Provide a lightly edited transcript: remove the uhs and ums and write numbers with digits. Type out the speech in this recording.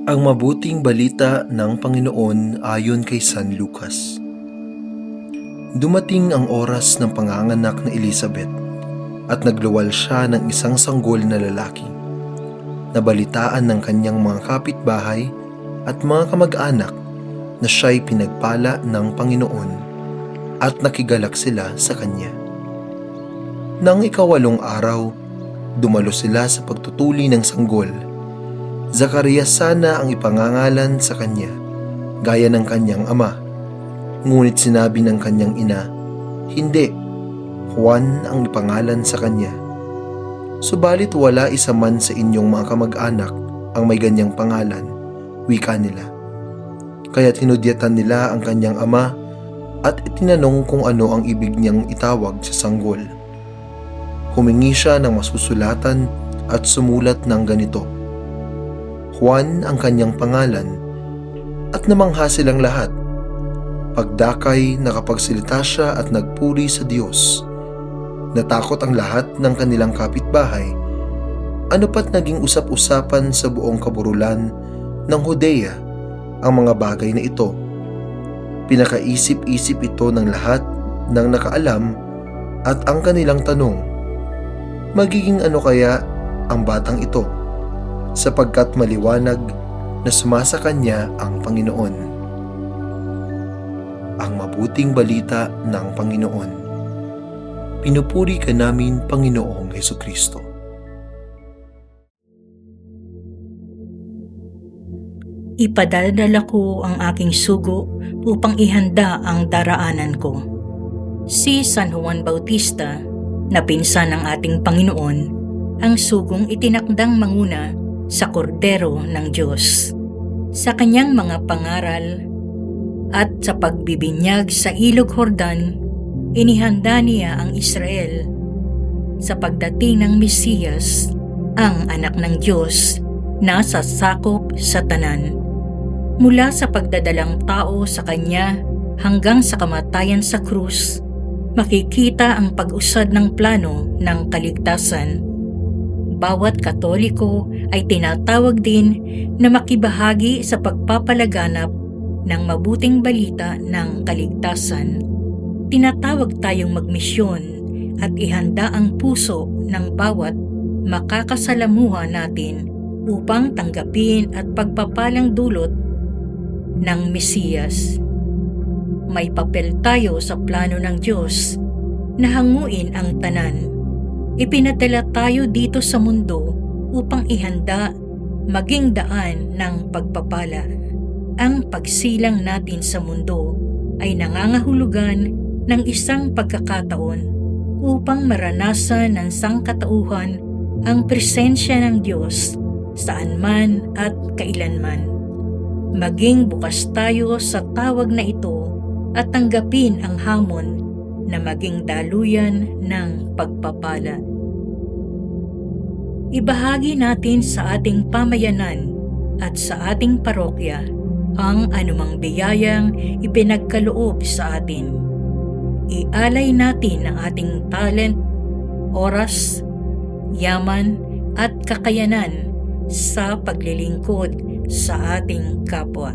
Ang mabuting balita ng Panginoon ayon kay San Lucas. Dumating ang oras ng panganganak na Elizabeth at nagluwal siya ng isang sanggol na lalaki. Nabalitaan ng kanyang mga kapitbahay at mga kamag-anak na siya'y pinagpala ng Panginoon at nakigalak sila sa kanya. Nang ikawalong araw, dumalo sila sa pagtutuli ng sanggol. Zacarias sana ang ipangangalan sa kanya, gaya ng kanyang ama. Ngunit sinabi ng kanyang ina, "Hindi, Juan ang ipangalan sa kanya." Subalit wala isa man sa inyong mga kamag-anak ang may ganyang pangalan, wika nila. Kaya't hinudyatan nila ang kanyang ama at itinanong kung ano ang ibig niyang itawag sa sanggol. Humingi siya ng masusulatan at sumulat ng ganito, "Juan ang kanyang pangalan," at namangha silang lahat. Pagdakay nakapagsalita siya at nagpuri sa Diyos. Natakot ang lahat ng kanilang kapitbahay. Ano pat naging usap-usapan sa buong kaburulan ng Judea ang mga bagay na ito. Pinakaisip-isip ito ng lahat ng nakaalam at ang kanilang tanong, magiging ano kaya ang batang ito? Sapagkat maliwanag na sumasa kanya ang Panginoon. Ang mabuting balita ng Panginoon. Pinupuri ka namin, Panginoong Hesukristo. Ipadadala ko ang aking sugo upang ihanda ang daraanan ko. Si San Juan Bautista, na pinsan ng ating Panginoon, ang sugong itinakdang manguna sa kordero ng Diyos. Sa kanyang mga pangaral at sa pagbibinyag sa Ilog Jordan, inihanda niya ang Israel sa pagdating ng Mesiyas, ang anak ng Diyos na sasakop sa tanan. Mula sa pagdadalang tao sa kanya hanggang sa kamatayan sa krus, makikita ang pag-usad ng plano ng kaligtasan. Bawat Katoliko ay tinatawag din na makibahagi sa pagpapalaganap ng mabuting balita ng kaligtasan. Tinatawag tayong magmisyon at ihanda ang puso ng bawat makakasalamuha natin upang tanggapin at pagpapalang dulot ng Mesiyas. May papel tayo sa plano ng Diyos na hanguin ang tanan. Ipinadala tayo dito sa mundo upang ihanda maging daan ng pagpapala. Ang pagsilang natin sa mundo ay nangangahulugan ng isang pagkakataon upang maranasan ng sangkatauhan ang presensya ng Diyos saan man at kailanman. Maging bukas tayo sa tawag na ito at tanggapin ang hamon na maging daluyan ng pagpapala. Ibahagi natin sa ating pamayanan at sa ating parokya ang anumang biyayang ipinagkaloob sa atin. Ialay natin ang ating talent, oras, yaman at kakayanan sa paglilingkod sa ating kapwa.